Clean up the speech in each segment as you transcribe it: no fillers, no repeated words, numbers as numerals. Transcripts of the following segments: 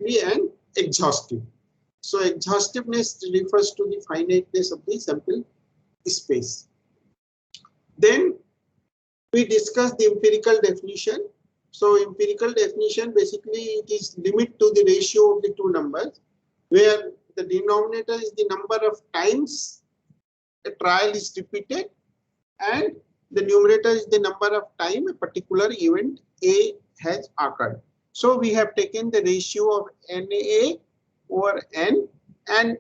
exactly and exhaustive. So exhaustiveness refers to the finiteness of the sample space. Then we discuss the empirical definition. So empirical definition, basically it is limit to the ratio of the two numbers, where the denominator is the number of times a trial is repeated and the numerator is the number of time a particular event A has occurred. So we have taken the ratio of NA over N, and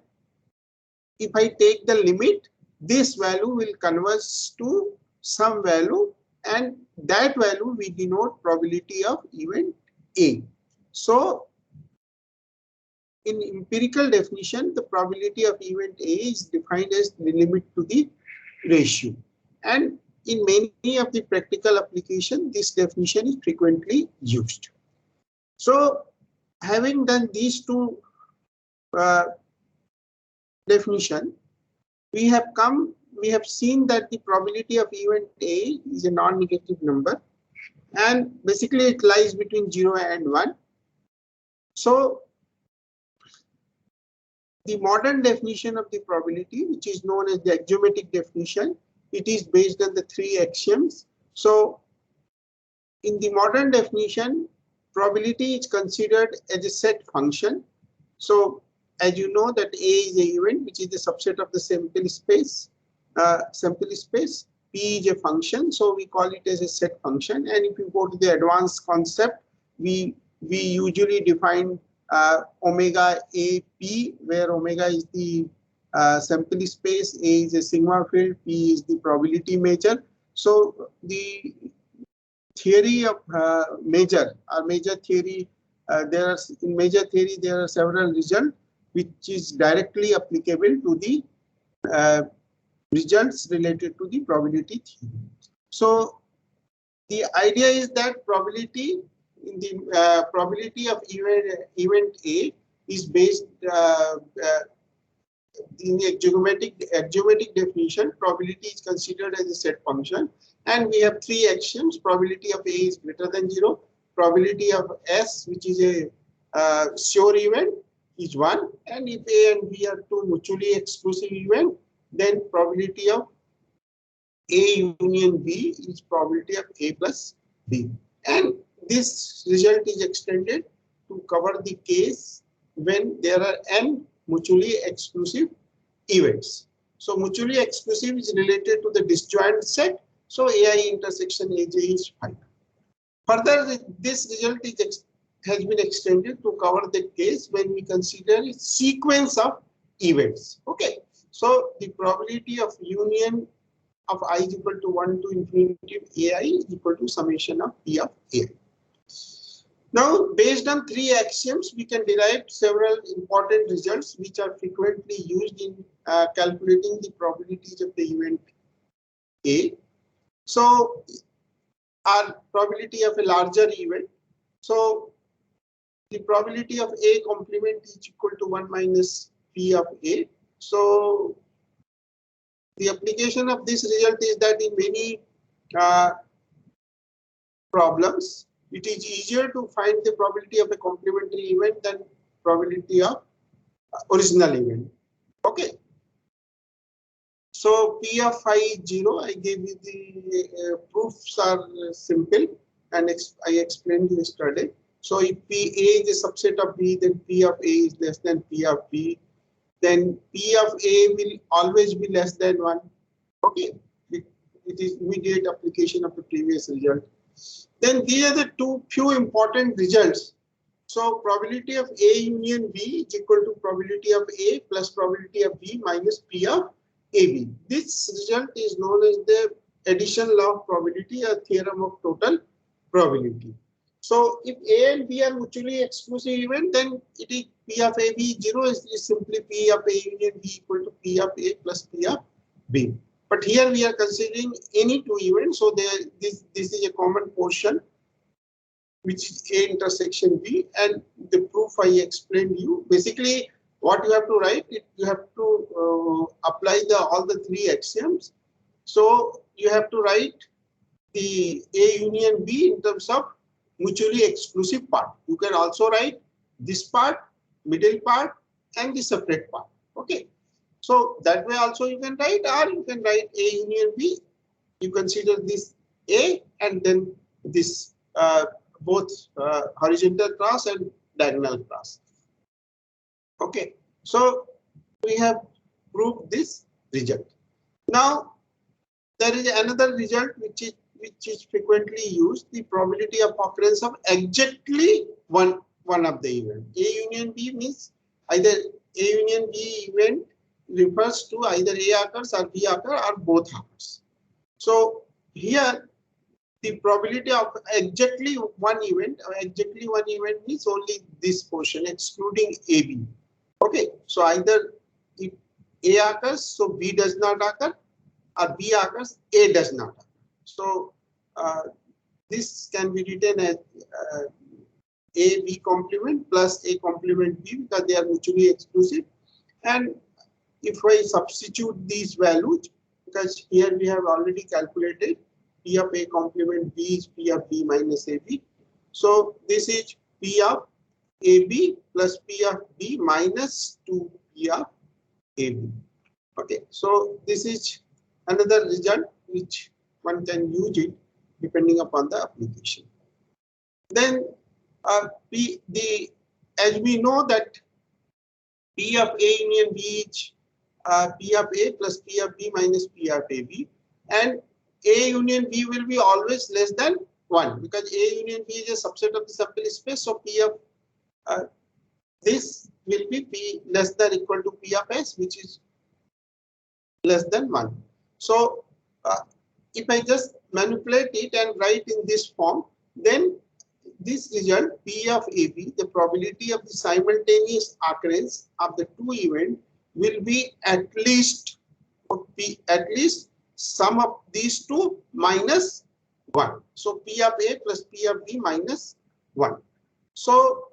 if I take the limit, this value will converge to some value, and that value we denote probability of event A. So in empirical definition, the probability of event A is defined as the limit to the ratio. And in many of the practical applications, this definition is frequently used. So having done these two definition, we have seen that the probability of event A is a non-negative number, and basically it lies between 0 and 1. So the modern definition of the probability, which is known as the axiomatic definition, it is based on the three axioms. So in the modern definition, probability is considered as a set function. So as you know that A is an event which is the subset of the sample space. P is a function, so we call it as a set function. And if you go to the advanced concept, we usually define omega A P, where omega is the sample space, A is a sigma field, P is the probability measure. So the theory of measure theory, in measure theory there are several results which is directly applicable to the results related to the probability theory. So the idea is that probability in the probability of event A is based in the axiomatic definition. Probability is considered as a set function, and we have three axioms. Probability of A is greater than 0. Probability of S, which is a sure event, is 1, and if A and B are two mutually exclusive events, then probability of A union B is probability of A plus B. And this result is extended to cover the case when there are n mutually exclusive events. So mutually exclusive is related to the disjoint set. So AI intersection AJ is 5. Further, this result has been extended to cover the case when we consider a sequence of events. Okay. So the probability of union of I is equal to 1 to infinitive AI is equal to summation of P of AI. Now, based on three axioms, we can derive several important results which are frequently used in calculating the probabilities of the event A. So, our probability of a larger event. So, the probability of A complement is equal to 1 minus P of A. So, the application of this result is that in many problems, it is easier to find the probability of a complementary event than probability of original event. Okay. So P of phi is 0. I gave you the proofs are simple, and I explained yesterday. So if P A is a subset of B, then P of A is less than P of B. Then P of A will always be less than 1. Okay, it is immediate application of the previous result. Then these are the few important results. So probability of A union B is equal to probability of A plus probability of B minus P of AB. This result is known as the addition law of probability, or theorem of total probability. So if A and B are mutually exclusive event, then it is P of AB 0 is simply P of A union B equal to P of A plus P of B. But here we are considering any two events, so this is a common portion, which is A intersection B, and the proof I explained you. Basically, what you have to write, you have to apply all the three axioms. So you have to write the A union B in terms of mutually exclusive part. You can also write this part, middle part, and the separate part. Okay. So that way also you can write, or you can write A union B. You consider this A and then this both horizontal cross and diagonal cross. Okay. So we have proved this result. Now there is another result which is frequently used, the probability of occurrence of exactly one of the event. A union B means either A union B event refers to either A occurs or B occurs or both occurs. So here the probability of exactly one event means only this portion excluding AB. Okay, so either if A occurs, so B does not occur, or B occurs, A does not occur. So this can be written as A B complement plus A complement B because they are mutually exclusive. And if I substitute these values, because here we have already calculated P of A complement B is P of B minus AB. So this is P of AB plus P of B minus 2P of AB. Okay, so this is another result which one can use it depending upon the application. Then as we know that P of A union B is P of A plus P of B minus P of AB, and A union B will be always less than 1 because A union B is a subset of the sample space. So P of this will be P less than equal to P of S, which is less than 1. So if I just manipulate it and write in this form, then this result P of AB, the probability of the simultaneous occurrence of the two events will be at least sum of these two minus 1. So P of A plus P of B minus 1. So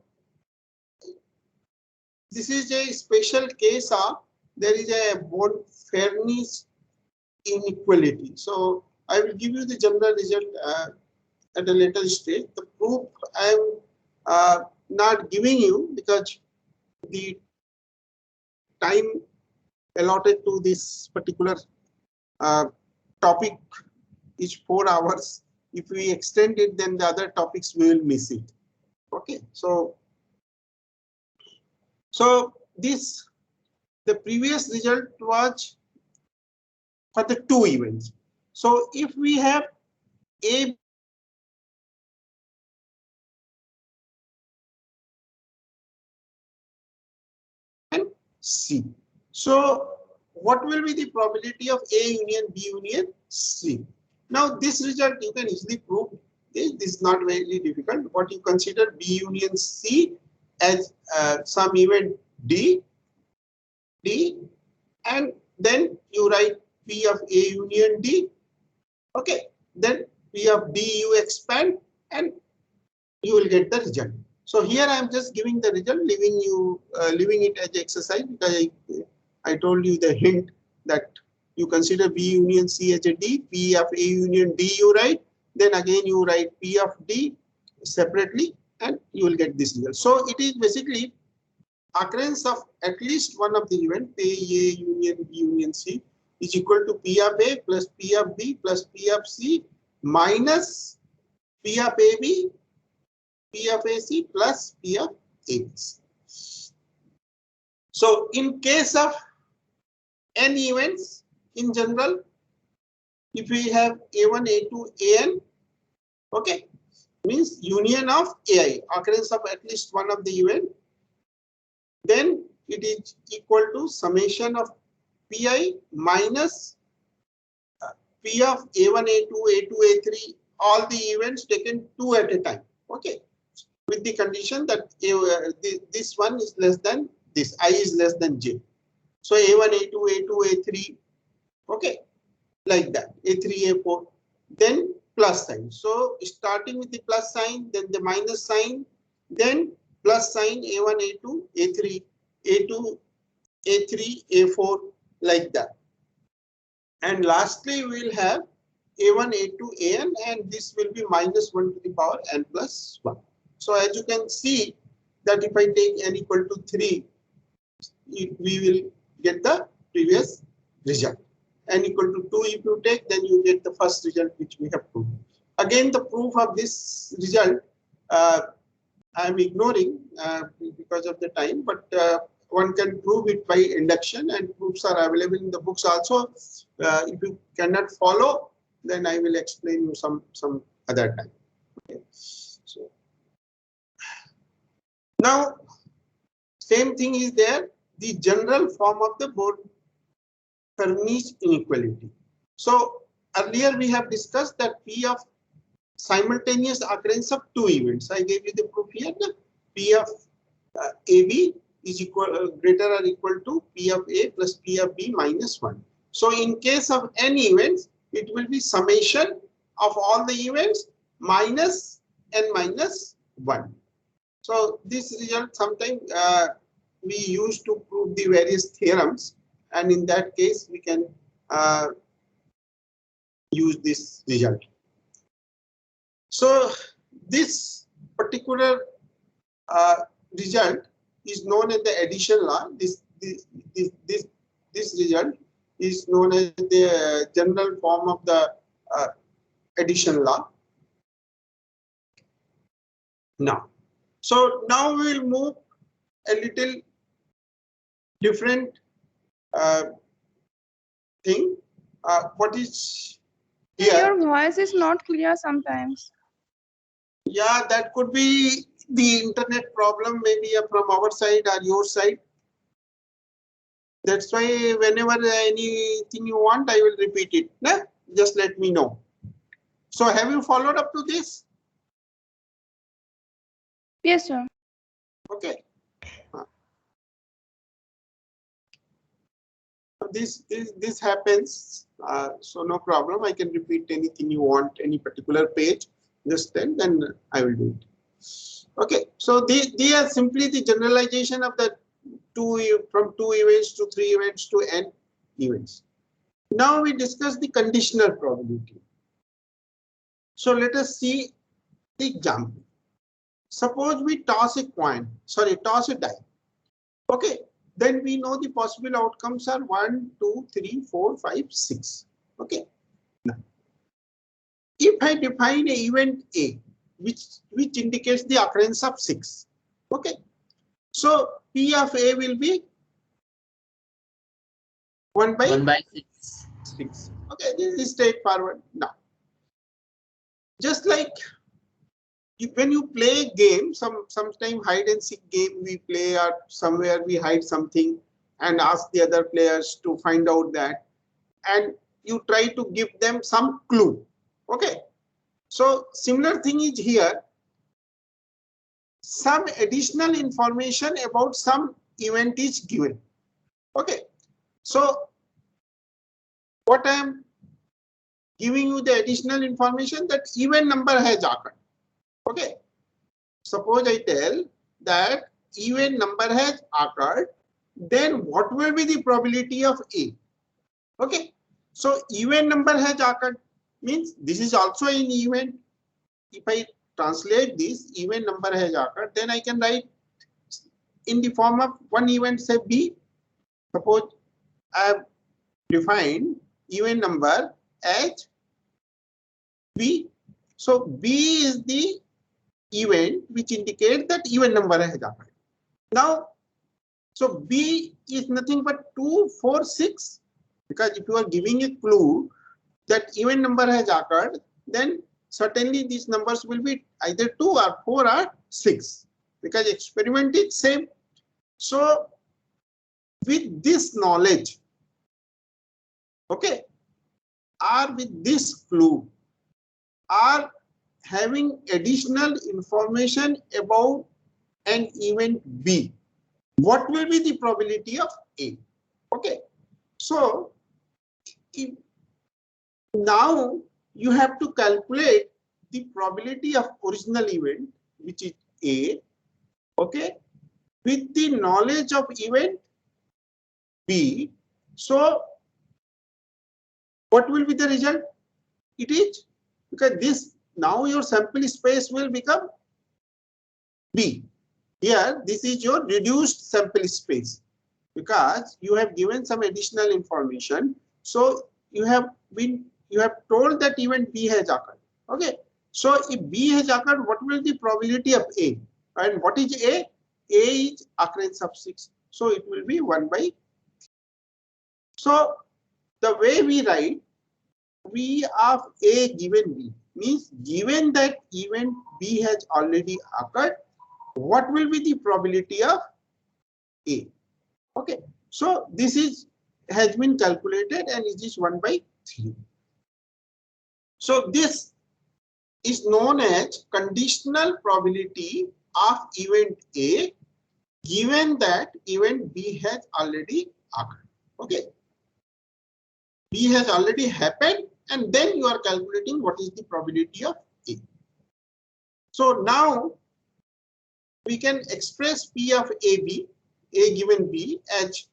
this is a special case of there is a bond fairness inequality. So I will give you the general result at a later stage. The proof I am not giving you because the time allotted to this particular topic is 4 hours. If we extend it, then the other topics we will miss it. Okay, so the previous result was for the two events. So if we have A and C, so what will be the probability of A union B union C? Now this result you can easily prove. This is not very difficult. What you consider B union C as some event D, and then you write P of A union D. Okay, then P of D you expand and you will get the result. So here I am just giving the result, leaving it as exercise because I told you the hint that you consider B union C as a D, P of A union D you write, then again you write P of D separately and you will get this result. So it is basically occurrence of at least one of the event, A union B union C is equal to P of A plus P of B plus P of C minus P of AB, P of AC plus P of ABC. So in case of n events in general, if we have A1, A2, AN, okay, means union of AI, occurrence of at least one of the event, then it is equal to summation of Pi minus P of A1, A2, A2, A3, all the events taken two at a time. Okay, with the condition that this one is less than this, I is less than J. So A1, A2, A2, A3, okay, like that, A3, A4, then plus sign. So starting with the plus sign, then the minus sign, then plus sign A1, A2, A3, A2, A3, A4, like that. And lastly, we will have A1, A2, AN, and this will be minus 1 to the power n plus 1. So as you can see, that if I take n equal to 3, we will get the previous result. N equal to 2 if you take, then you get the first result which we have proved. Again, the proof of this result I am ignoring because of the time, but one can prove it by induction, and proofs are available in the books also. If you cannot follow, then I will explain you some other time. Okay. So now same thing is there, the general form of the Bernoulli inequality. So earlier we have discussed that P of simultaneous occurrence of two events. I gave you the proof here. P of AB is greater or equal to P of A plus P of B minus 1. So in case of n events, it will be summation of all the events minus n minus 1. So this result sometimes we use to prove the various theorems, and in that case we can use this result. So this particular result is known as the addition law. This result is known as the general form of the addition law. Now, so now we will move a little different thing. What is here? Your voice is not clear sometimes. Yeah, that could be the internet problem, maybe from our side or your side. That's why whenever anything you want, I will repeat it. Nah? Just let me know. So have you followed up to this? Yes, sir. Okay. This happens, so no problem. I can repeat anything you want, any particular page. Just then I will do it. Okay, so they are simply the generalization of the from 2 events to 3 events to n events. Now we discuss the conditional probability. So let us see the example. Suppose we toss a die. Okay, then we know the possible outcomes are 1, 2, 3, 4, 5, 6. Okay. Now, if I define an event A, which indicates the occurrence of 6. Okay. So P of A will be 1 by 6. Okay, this is straightforward. Now, just like when you play a game, sometimes hide and seek game we play, or somewhere we hide something and ask the other players to find out that, and you try to give them some clue. Okay. So similar thing is here. Some additional information about some event is given. Okay. So what I am giving you the additional information that event number has occurred. Okay. Suppose I tell that event number has occurred, then what will be the probability of A? Okay. So event number has occurred means this is also an event. If I translate this, event number has occurred, then I can write in the form of one event, say B. Suppose I have defined event number as B. So B is the event which indicates that event number has occurred. Now, so B is nothing but 2, 4, 6. Because if you are giving a clue that event number has occurred, then certainly these numbers will be either 2 or 4 or 6. Because experiment is same. So with this knowledge, okay, or with this clue, or having additional information about an event B, what will be the probability of A? Okay, so now you have to calculate the probability of original event, which is A, okay, with the knowledge of event B. So what will be the result? It is, because this now your sample space will become B. Here, this is your reduced sample space because you have given some additional information. So you have told that event B has occurred. Okay. So if B has occurred, what will be the probability of A? And what is A? A is occurrence of 6. So it will be 1 by. So the way we write V of A given B means given that event B has already occurred, what will be the probability of A? Okay, so this has been calculated and it is 1 by 3. So this is known as conditional probability of event A given that event B has already occurred. Okay, B has already happened and then you are calculating what is the probability of A. So now we can express P of AB, A given B, as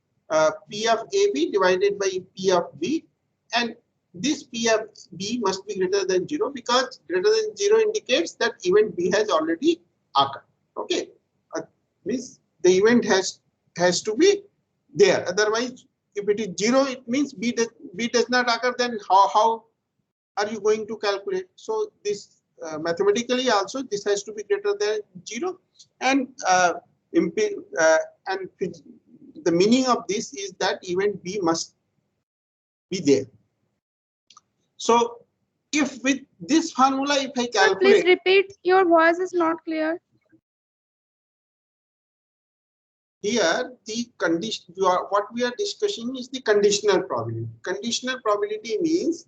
P of AB divided by P of B, and this P of B must be greater than 0 because greater than 0 indicates that event B has already occurred. Okay, means the event has to be there. Otherwise, if it is 0, it means B does not occur. Then how are you going to calculate? So this mathematically also this has to be greater than 0, and and the meaning of this is that event B must be there. So if with this formula, if I Sir, please calculate, repeat. Your voice is not clear. here the condition, what we are discussing is the conditional probability. Conditional probability means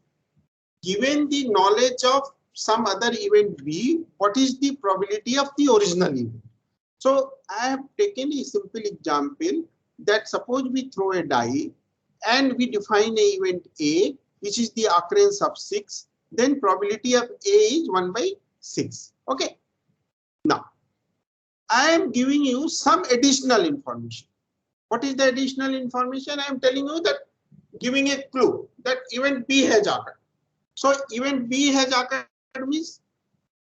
given the knowledge of some other event B, what is the probability of the original event? So I have taken a simple example that suppose we throw a die and we define a event A, which is the occurrence of 6, then probability of A is 1 by 6. Okay. Now, I am giving you some additional information. What is the additional information? I am telling you that, giving a clue that event B has occurred. So event B has occurred means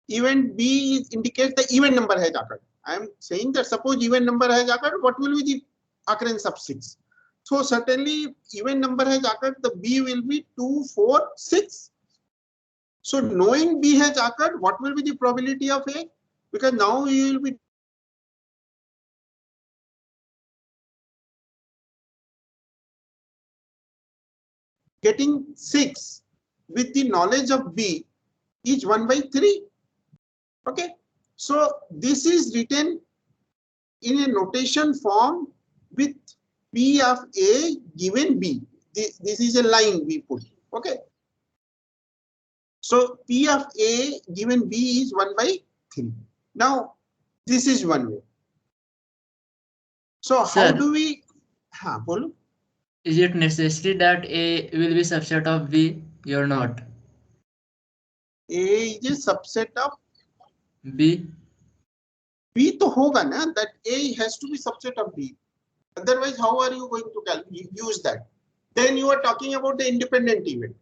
event B indicates the event number has occurred. I am saying that suppose event number has occurred, what will be the occurrence of 6? So certainly event number has occurred, the B will be 2, 4, 6. So knowing B has occurred, what will be the probability of A? Because now you will be getting 6 with the knowledge of B is 1 by 3. Okay. So this is written in a notation form with P of A given B. This is a line we put. Okay. So P of A given B is 1 by 3. Now, this is one way. So Sir, how do we? Bolo. is it necessary that A will be subset of B or not? A is a subset of B? B to hoga na, that A has to be subset of B. Otherwise, how are you going to use that? Then you are talking about the independent event.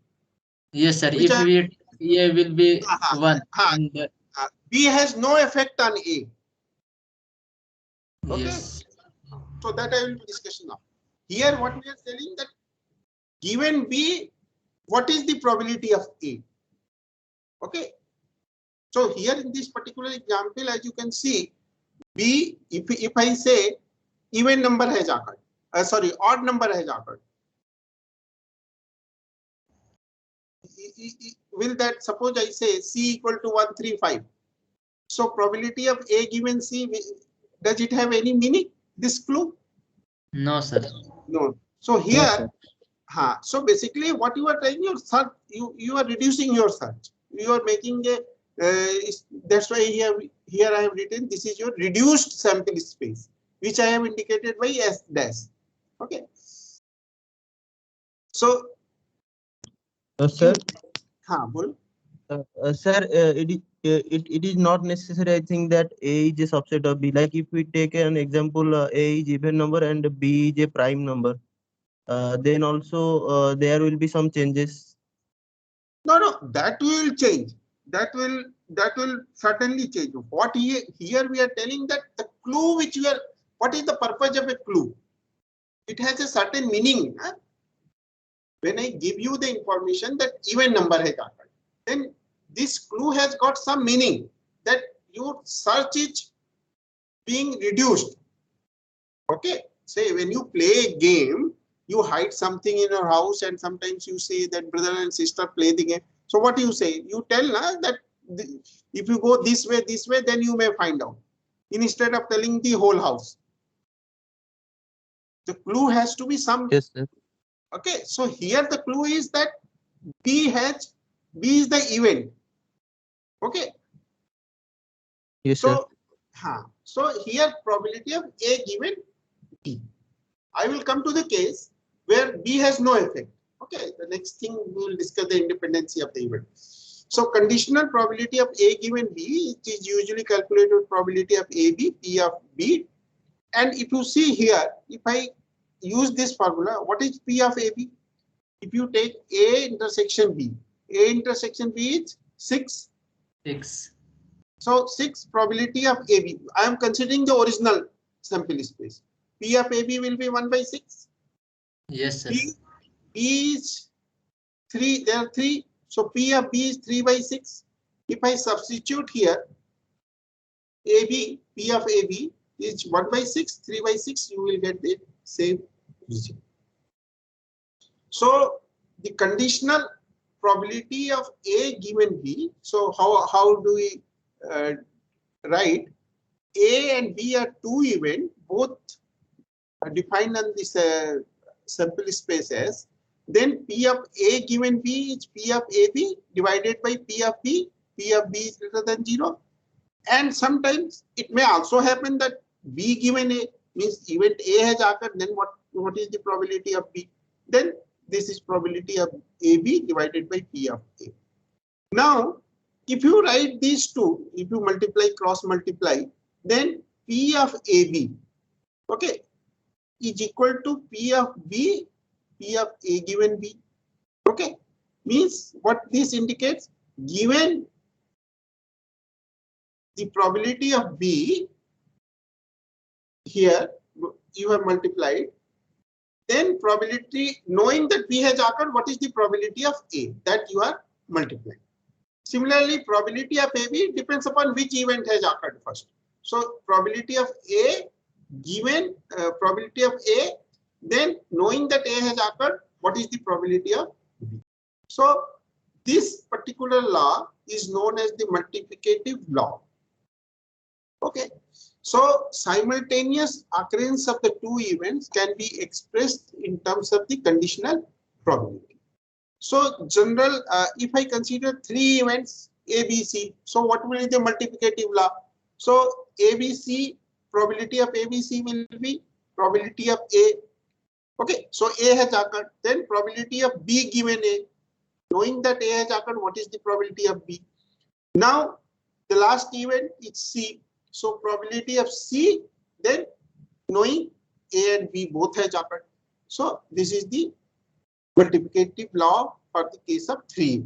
Yes, sir. Which If A will be 1 and B has no effect on A. Okay. yes. So that I will be discussing now. Here, what we are telling that given B, what is the probability of A? Okay. So here in this particular example, as you can see, B, if I say even number has occurred, sorry, odd number has occurred. Will that, suppose I say C equal to 135. So probability of A given C, does it have any meaning, this clue? No, sir. No. So here, so basically what you are trying, your search, you are reducing your search. You are making a, that's why here I have written, this is your reduced sample space, which I have indicated by S dash. Okay. So, Sir, bol. sir, it is not necessary. I think that A is a subset of B. Like if we take an example, A is even number and B is a prime number. Then also there will be some changes. No, that will change. That will certainly change. What here we are telling that the clue which you are, what is the purpose of a clue? It has a certain meaning. Huh? When I give you the information that even number has occurred, then this clue has got some meaning that your search is being reduced. Okay, say when you play a game, you hide something in your house and sometimes you say that brother and sister play the game. So what do you say? You tell that if you go this way, then you may find out. Instead of telling the whole house. The clue has to be some. Yes, sir. Okay, so here the clue is that B is the event. Okay. Yes, sir. So here probability of A given B. I will come to the case where B has no effect. Okay, the next thing we will discuss the independency of the event. So conditional probability of A given B, it is usually calculated with probability of AB, P of B. And if you see here, if I use this formula, what is P of AB? If you take A intersection B, A intersection B is 6. 6. So 6 probability of AB. I am considering the original sample space. P of AB will be 1 by 6. Yes, sir. B is 3. There are 3. So P of B is 3 by 6. If I substitute here, AB, P of AB is 1 by 6, 3 by 6, you will get the same result. So the conditional probability of A given B. So how do we write? A and B are two events, both are defined on this sample space as. Then P of A given B is P of AB divided by P of B. P of B is greater than 0. And sometimes it may also happen that B given A means event A has occurred. Then what is the probability of B? Then this is probability of AB divided by P of A. Now, if you write these two, if you multiply, cross multiply, then P of AB, okay, is equal to P of B, P of A given B. Okay, means what this indicates, given the probability of B here, you have multiplied, then probability, knowing that B has occurred, what is the probability of A that you are multiplying? Similarly, probability of AB depends upon which event has occurred first. So probability of A given probability of A, then knowing that A has occurred, what is the probability of B? So this particular law is known as the multiplicative law. Okay, so simultaneous occurrence of the two events can be expressed in terms of the conditional probability. So general, if I consider 3 events A, B, C, so what will be the multiplicative law? So ABC, probability of ABC will be probability of A. Okay, so A has occurred, then probability of B given A. Knowing that A has occurred, what is the probability of B? Now the last event is C. So probability of C, then knowing A and B both has occurred. So this is the multiplicative law for the case of 3.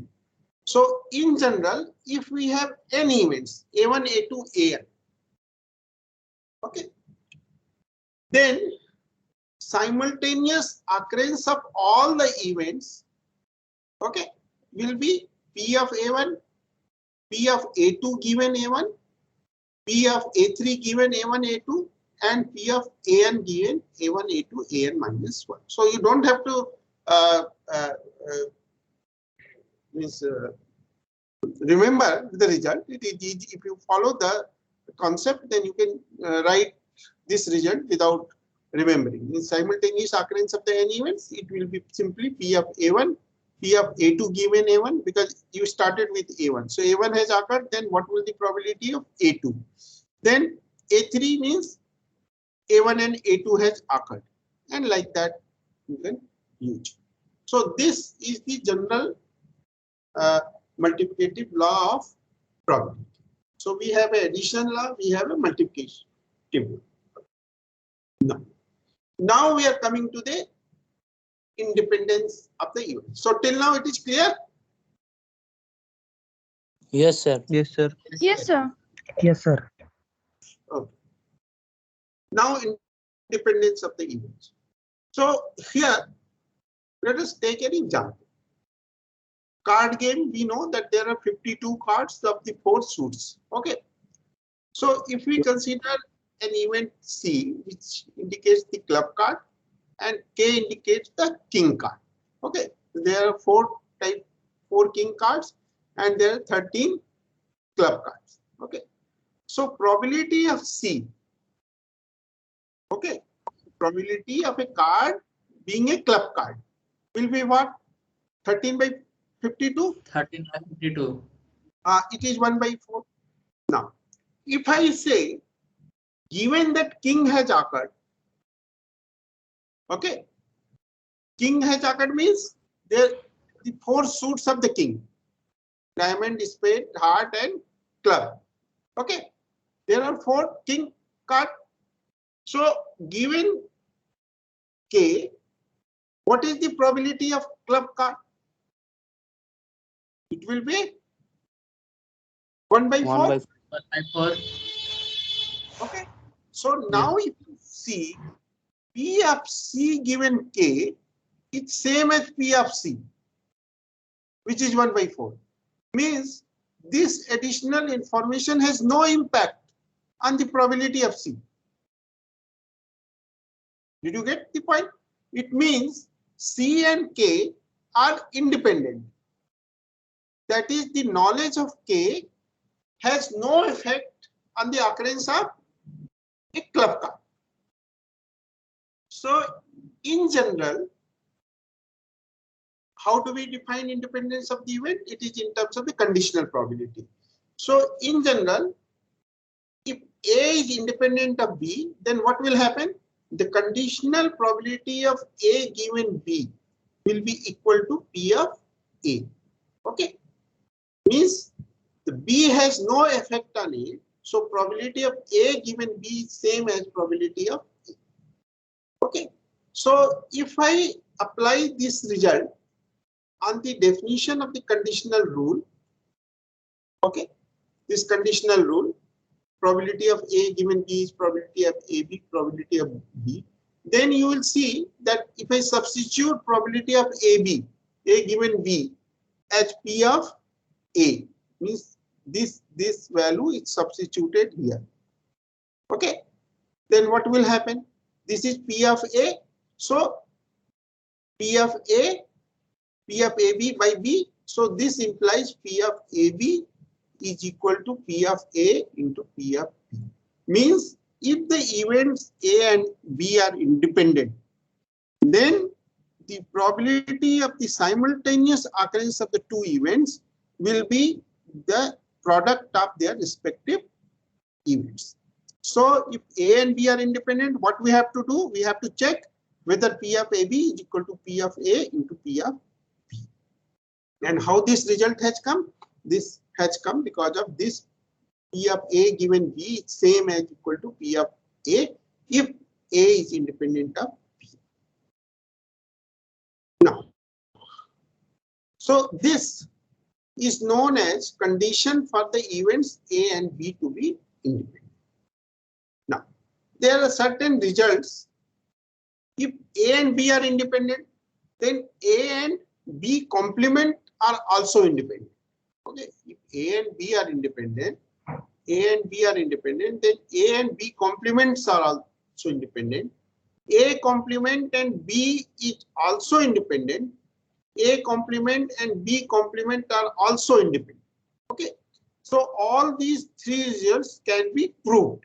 So in general, if we have n events, A1, A2, An, okay, then simultaneous occurrence of all the events, okay, will be P of A1, P of A2 given A1, P of A3 given A1, A2, and P of An given A1, A2, An minus 1. So you don't have to remember the result. If you follow the concept, then you can write this result without remembering. In simultaneous occurrence of the n events, it will be simply P of A1, P of A2 given A1, because you started with A1. So A1 has occurred, then what will the probability of A2? Then A3 means A1 and A2 has occurred, and like that you can use. So this is the general multiplicative law of probability. So we have an addition law, we have a multiplication law. Now we are coming to the independence of the event. So till now it is clear? Yes, sir. Yes, sir. Yes, sir. Yes, sir. Okay. Now independence of the events. So here, let us take an example. Card game, we know that there are 52 cards of the 4 suits. Okay. So if we consider an event C, which indicates the club card, and K indicates the king card. Okay. There are 4 king cards, and there are 13 club cards. Okay. So probability of C. Okay. Probability of a card being a club card will be what? 13 by 52? 13 by 52. It is 1 by 4. Now, if I say, given that king has occurred, okay, king has occurred means there the 4 suits of the king, diamond, spade, heart, and club. Okay, there are 4 king cards. So, given K, what is the probability of club card? It will be 1 by 4. 1 by 4. Okay. So now if you see P of C given K, it's same as P of C, which is 1 by 4. Means this additional information has no impact on the probability of C. Did you get the point? It means C and K are independent. That is, the knowledge of K has no effect on the occurrence of a club card. So in general, how do we define independence of the event? It is in terms of the conditional probability. So in general, if A is independent of B, then what will happen? The conditional probability of A given B will be equal to P of A. Okay. Means the B has no effect on A. So probability of A given B is same as probability of A. Okay. So if I apply this result on the definition of the conditional rule, okay, this conditional rule, probability of A given B is probability of AB, probability of B, then you will see that if I substitute probability of AB, A given B, as P of A, means this value is substituted here. Okay, then what will happen? This is P of A, so P of A, P of AB by B, so this implies P of AB is equal to P of A into P of B. Means if the events A and B are independent, then the probability of the simultaneous occurrence of the 2 events will be the product of their respective events. So if A and B are independent, what we have to do? We have to check whether P of AB is equal to P of A into P of B. And how this result has come? This has come because of this P of A given B is same as equal to P of A if A is independent of B. Now, so this is known as condition for the events A and B to be independent. Now, there are certain results. If A and B are independent, then A and B complement are also independent. Okay, if A and B are independent, then A and B complements are also independent. A complement and B is also independent. A complement and B complement are also independent. Okay, so all these 3 results can be proved.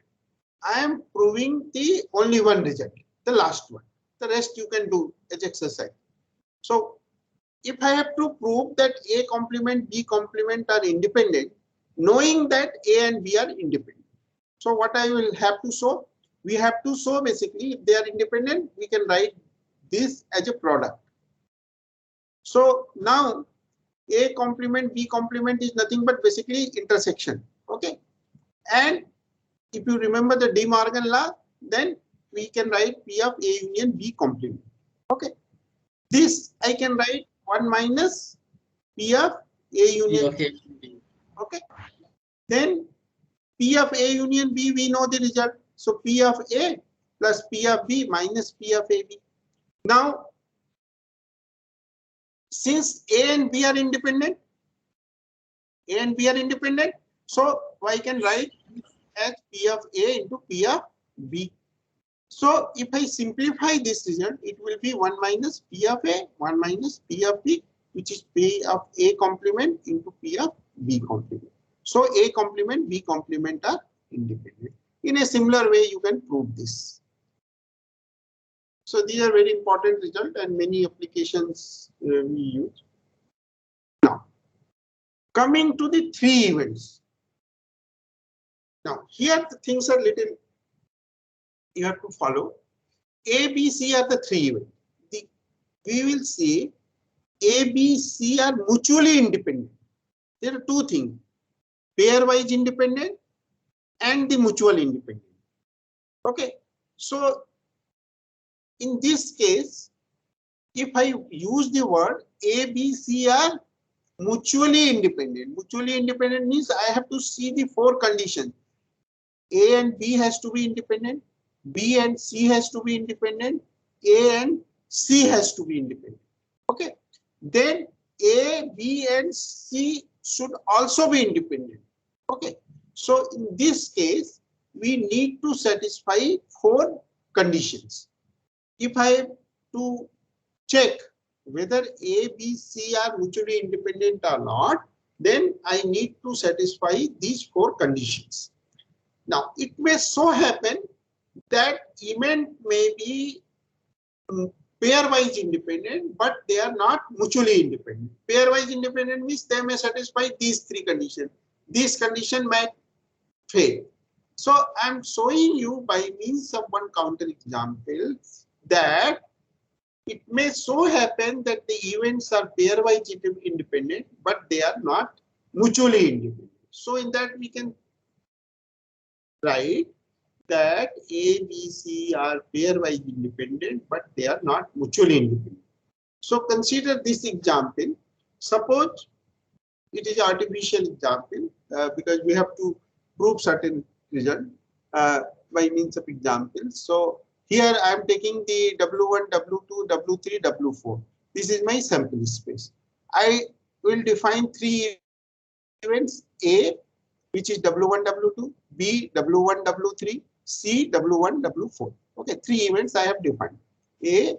I am proving the only one result, the last one. The rest you can do as exercise. So if I have to prove that A complement, B complement are independent, knowing that A and B are independent. So what I will have to show? We have to show basically if they are independent, we can write this as a product. So now A complement, B complement is nothing but basically intersection. Okay. And if you remember the De Morgan law, then we can write P of A union B complement. Okay. This I can write 1 minus P of A union B. Okay. Then P of A union B, we know the result. So P of A plus P of B minus P of AB. Now, since A and B are independent, so I can write as P of A into P of B. So if I simplify this result, it will be 1 minus P of A, 1 minus P of B, which is P of A complement into P of B complement. So A complement, B complement are independent. In a similar way, you can prove this. So these are very important results and many applications we use. Now, coming to the three events. Now, here the things are little you have to follow. A, B, C are the three events. We will see A, B, C are mutually independent. There are two things, pairwise independent and the mutual independent. Okay, so in this case, if I use the word A, B, C are mutually independent. Mutually independent means I have to see the four conditions. A and B has to be independent. B and C has to be independent. A and C has to be independent. Okay. Then A, B, and C should also be independent. Okay. So in this case, we need to satisfy four conditions. If I have to check whether A, B, C are mutually independent or not, then I need to satisfy these four conditions. Now, it may so happen that event may be pairwise independent, but they are not mutually independent. Pairwise independent means they may satisfy these three conditions. These conditions might fail. So I'm showing you by means of one counter example that it may so happen that the events are pairwise independent, but they are not mutually independent. So in that we can write that A, B, C are pairwise independent, but they are not mutually independent. So consider this example. Suppose it is artificial example because we have to prove certain result by means of examples. So here I am taking the W1, W2, W3, W4. This is my sample space. I will define three events: A, which is W1, W2, B, W1, W3, C, W1, W4. Okay, three events I have defined: A,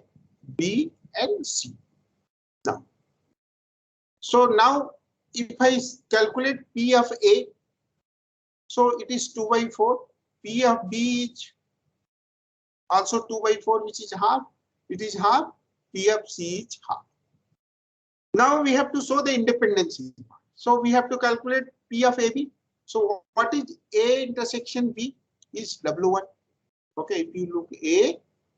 B, and C. Now, so now if I calculate P of A, so it is 2 by 4. P of B is also 2 by 4, which is half. It is half. P of C is half. Now we have to show the independency. So we have to calculate P of AB. So what is A intersection B is W1. Okay, if you look A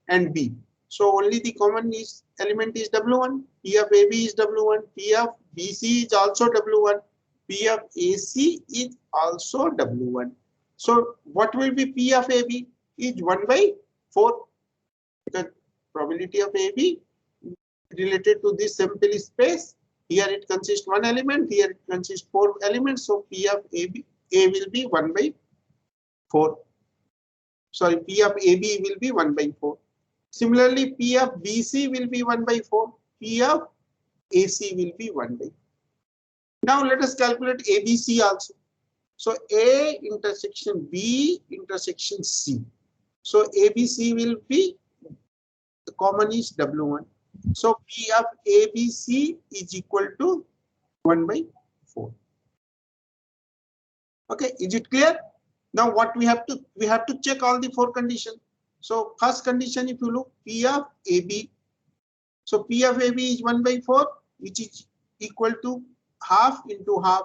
and B, so only the common element is W1. P of AB is W1. P of BC is also W1. P of AC is also W1. So what will be P of AB is 1 by 4. Because probability of AB related to this sample space. Here it consists one element. Here it consists 4 elements. So P of AB A will be 1 by 4. Sorry, P of AB will be 1 by 4. Similarly, P of BC will be 1 by 4. P of AC will be 1 by 4. Now let us calculate ABC also. So A intersection B intersection C. So ABC will be, the common is W1. So P of ABC is equal to 1 by 4. Okay, is it clear? Now what we have to check all the 4 conditions. So first condition, if you look, P of AB. So P of AB is 1 by 4, which is equal to half into half.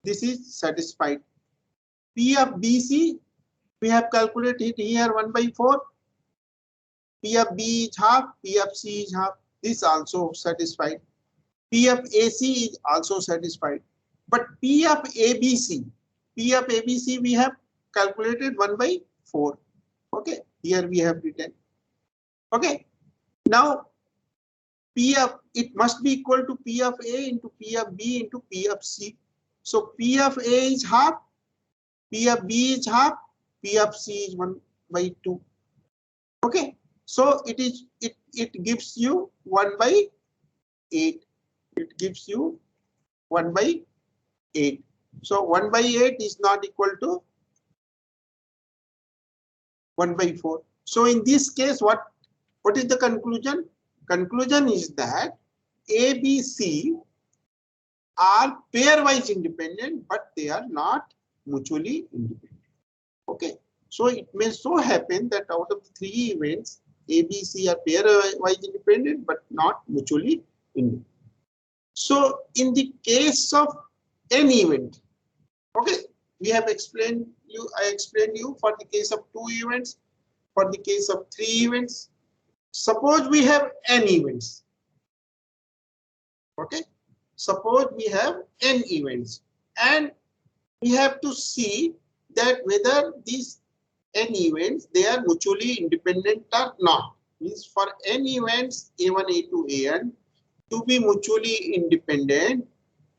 This is satisfied. P of BC, we have calculated here 1 by 4. P of B is half, P of C is half. This also satisfied. P of AC is also satisfied. But P of ABC we have calculated 1 by 4. Okay, here we have written. Okay, now P of, it must be equal to P of A into P of B into P of C. So P of A is half, P of B is half, P of C is 1 by 2. Okay, so it gives you 1 by 8. It gives you 1 by 8. So 1 by 8 is not equal to 1 by 4. So in this case, what is the conclusion? Conclusion is that A, B, C are pairwise independent, but they are not mutually independent. Okay, so it may so happen that out of the 3 events, A, B, C are pairwise independent, but not mutually independent. So in the case of an event, okay, we have explained you, I explained you for the case of 2 events, for the case of 3 events. Suppose we have n events. Okay, suppose we have n events, and we have to see that whether these n events, they are mutually independent or not. Means for n events A1, A2, An to be mutually independent,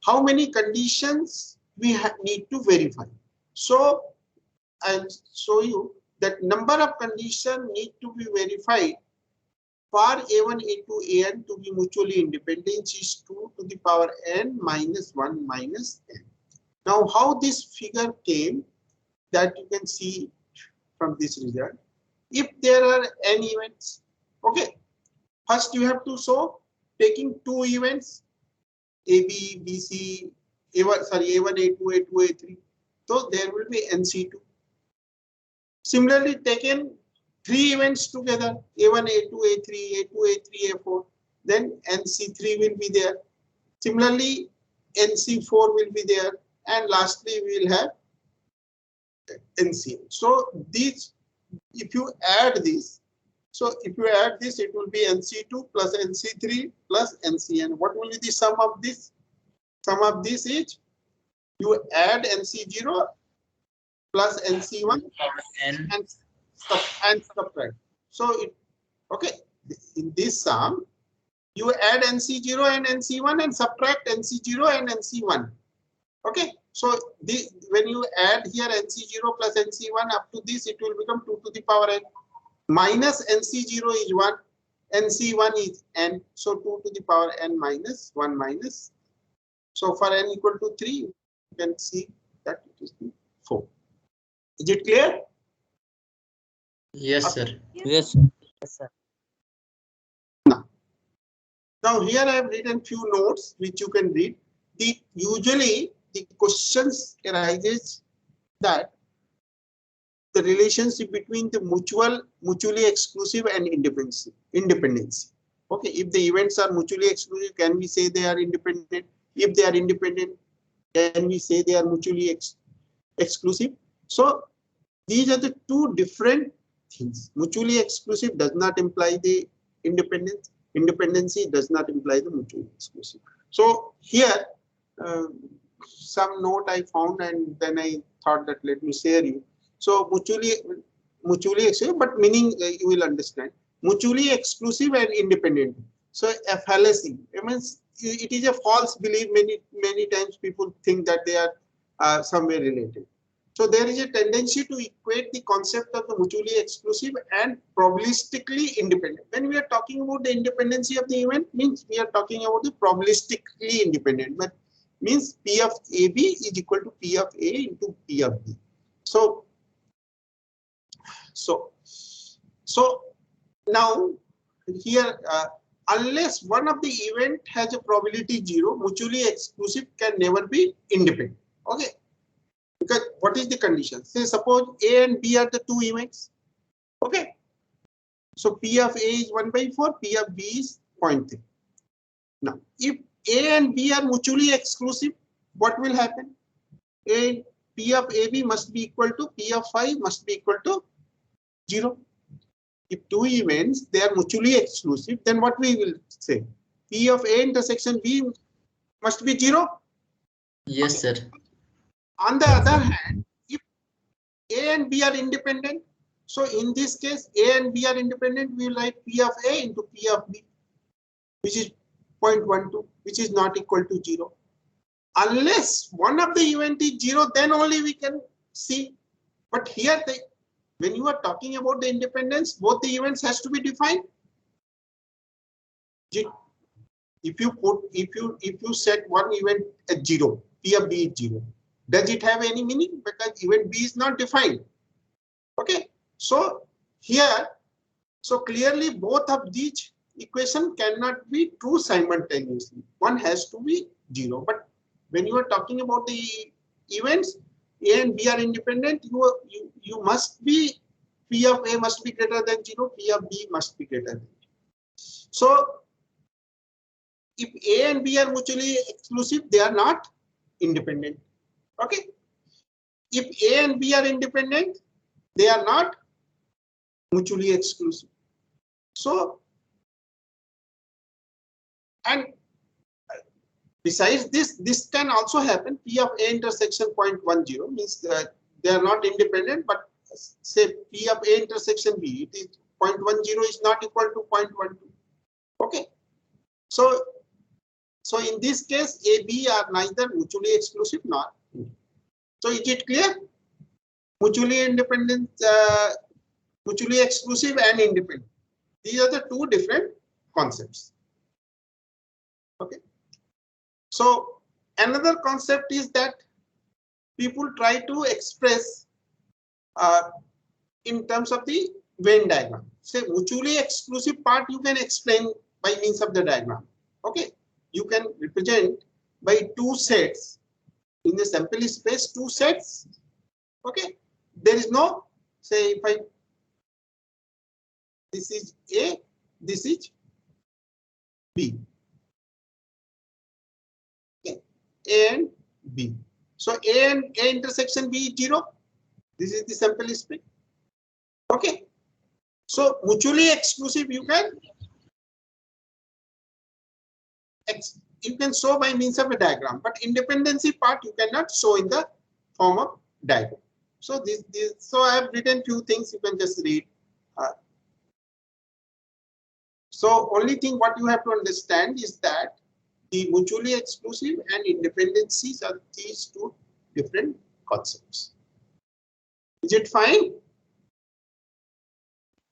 how many conditions we need to verify. So I'll show you that number of conditions need to be verified for A1, A2, An to be mutually independent is 2 to the power n minus 1 minus n. Now how this figure came, that you can see from this result. If there are n events, okay, first you have to show taking 2 events, A, B, B, C, A1, sorry, A1, A2, A2, A3. So there will be NC2. Similarly, taken 3 events together, A1, A2, A3, A2, A3, A4, then NC3 will be there. Similarly, NC4 will be there, and lastly we will have NCN. So these, if you add this, it will be NC2 plus NC3 plus NCN. What will be the sum of this? Sum of this is you add NC0 plus NC1 and subtract. So it, okay, in this sum you add NC0 and NC1 and subtract NC0 and NC1. Okay, so when you add here NC0 plus NC1 up to this, it will become 2 to the power n. Minus NC0 is 1, NC1 is n, so 2 to the power n minus 1 minus. So for n equal to 3, you can see that it is 4. Is it clear? Yes, sir. Yes, sir. Yes, sir. Now here I have written few notes which you can read. Usually the questions arises that the relationship between the mutually exclusive and independency. Okay, if the events are mutually exclusive, can we say they are independent? If they are independent, can we say they are mutually exclusive? So these are the 2 different things. Mutually exclusive does not imply the independence. Independency does not imply the mutually exclusive. So here some note I found, and then I thought that let me share you. So mutually exclusive, but meaning you will understand. Mutually exclusive and independent. So a fallacy. It means it is a false belief. Many times people think that they are somewhere related. So there is a tendency to equate the concept of the mutually exclusive and probabilistically independent. When we are talking about the independency of the event, means we are talking about the probabilistically independent, but means P of AB is equal to P of A into P of B. So now here, unless one of the event has a probability 0, mutually exclusive can never be independent. Okay. Because what is the condition? Say suppose A and B are the 2 events. Okay. So P of A is 1 by 4, P of B is 0.3. Now, if A and B are mutually exclusive, what will happen? P of AB must be equal to P of 5 must be equal to 0. If 2 events, they are mutually exclusive, then what we will say? P of A intersection B must be 0. Yes, sir. On the other hand, if A and B are independent, so in this case, A and B are independent, we will write P of A into P of B, which is 0.12, which is not equal to 0. Unless one of the event is 0, then only we can see. But here, when you are talking about the independence, both the events has to be defined. If you set one event at 0, P of B is 0, does it have any meaning? Because event B is not defined. Okay, so here, so clearly both of these equation cannot be true simultaneously. One has to be 0. But when you are talking about the events, A and B are independent, you must be, P of A must be greater than 0, P of B must be greater than 0. So if A and B are mutually exclusive, they are not independent. Okay. If A and B are independent, they are not mutually exclusive. So, and besides this, this can also happen. P of A intersection 0.10 means that they are not independent, but say P of A intersection B, it is 0.10 is not equal to 0.12. Okay. So in this case, A, B are neither mutually exclusive nor. So is it clear? Mutually independent, mutually exclusive and independent. These are the two different concepts. Okay. So another concept is that people try to express in terms of the Venn diagram. Say mutually exclusive part you can explain by means of the diagram. Okay. You can represent by two sets in the sample space, two sets. Okay. There is no, say if I, this is A, this is B. Okay. A and B. So A and A intersection B is 0. This is the sample space. Okay. So mutually exclusive you can show by means of a diagram, but independency part you cannot show in the form of diagram. So so I have written few things, you can just read. So only thing what you have to understand is that the mutually exclusive and independencies are these two different concepts. Is it fine?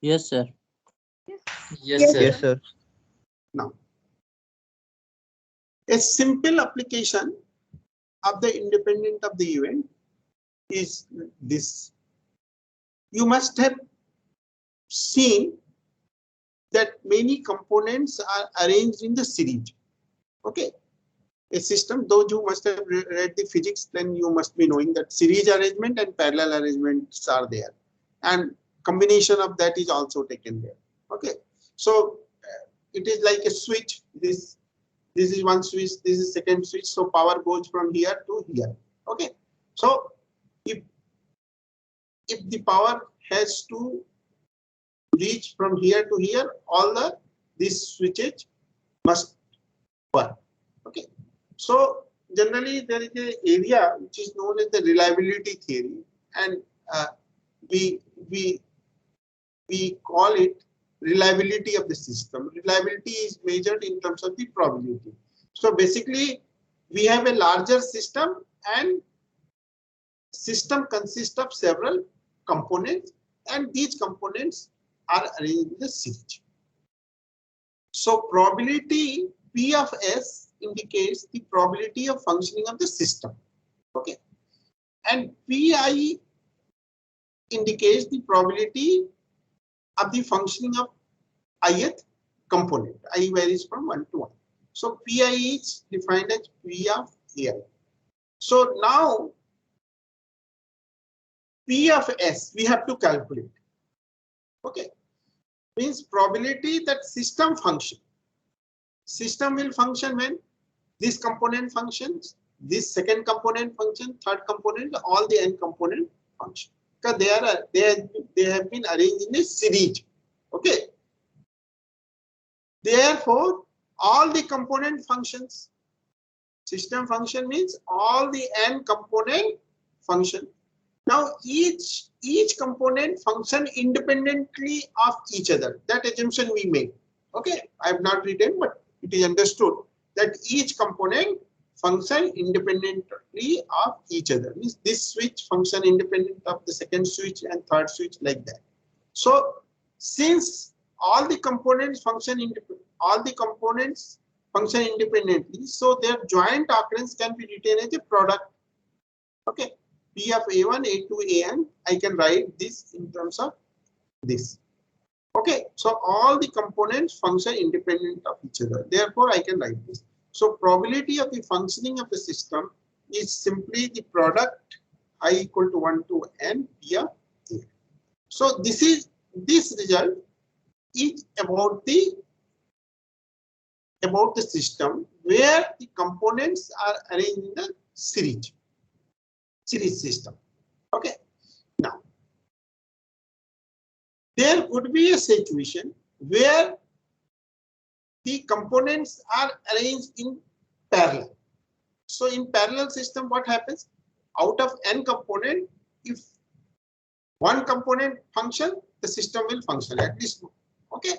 Yes, sir. Yes, sir. Yes, sir. Now, a simple application of the independent of the event is this. You must have seen that many components are arranged in the series. Okay. A system, though you must have read the physics, then you must be knowing that series arrangement and parallel arrangements are there. And combination of that is also taken there. Okay. So it is like a switch. This is one switch, this is second switch. So power goes from here to here. Okay. So if the power has to reach from here to here, all these switches must work. Okay. So generally there is an area which is known as the reliability theory, and we call it reliability of the system. Reliability is measured in terms of the probability. So basically we have a larger system, and system consists of several components, and these components are arranged in the series. So probability P of S indicates the probability of functioning of the system. Okay. And Pi indicates the probability of the functioning of ith component. I varies from 1 to 1. So Pi is defined as P of Ai. So now P of S we have to calculate. Okay. Means probability that system function. System will function when this component functions, this second component function, third component, all the n component function. Because they have been arranged in a series. Okay. Therefore, all the component functions. System function means all the n component function. Now each component function independently of each other. That assumption we make. Okay. I have not written, but it is understood that each component function independently of each other. Means this switch function independent of the second switch and third switch, like that. So since all the components function independently, so their joint occurrence can be written as a product. Okay, P of A1, A2, An. I can write this in terms of this. Okay, so all the components function independent of each other. Therefore, I can write this. So probability of the functioning of the system is simply the product I equal to 1 to n P of A. So this result is about the system where the components are arranged in the series system. Okay, now there could be a situation where the components are arranged in parallel. So in parallel system, what happens? Out of n component, if one component function, the system will function at least. Okay,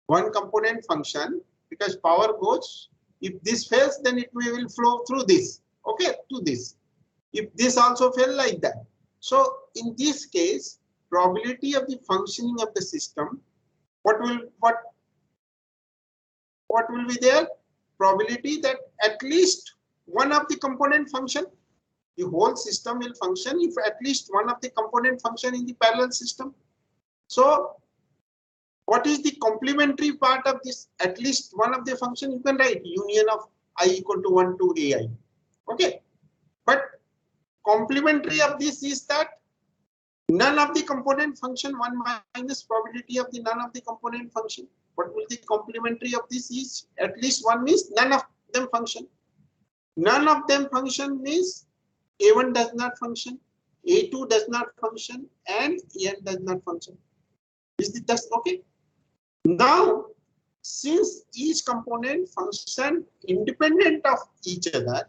one component function, because power goes. If this fails, then it will flow through this. Okay, to this. If this also fail, like that. So in this case, probability of the functioning of the system, what will be there? Probability that at least one of the component function, the whole system will function if at least one of the component function in the parallel system. So what is the complementary part of this? At least one of the function, you can write union of I equal to 1 to AI. Okay, but complementary of this is that none of the component function, 1 minus probability of the none of the component function. What will the complementary of this is? At least one means none of them function. None of them function means A1 does not function, A2 does not function, and N does not function. Is this okay? Now, since each component function independent of each other,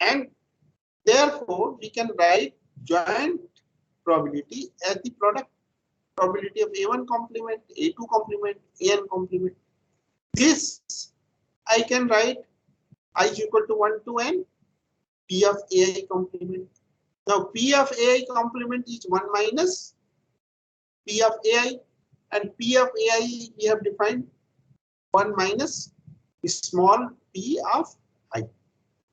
and therefore we can write joint probability as the product probability of A1 complement, A2 complement, An complement. This I can write I is equal to 1 to n P of AI complement. Now P of AI complement is 1 minus P of AI, and P of AI we have defined 1 minus small p of I.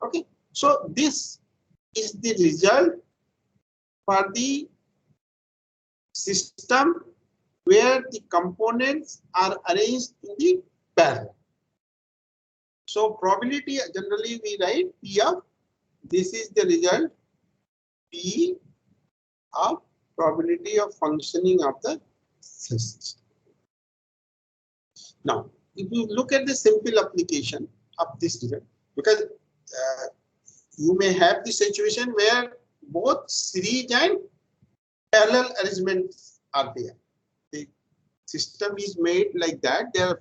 Okay, so this is the result for the system where the components are arranged in the parallel. So probability generally we write P of, this is the result P of probability of functioning of the system. Now, if you look at the simple application of this result, because you may have the situation where both series and parallel arrangements are there. The system is made like that. There are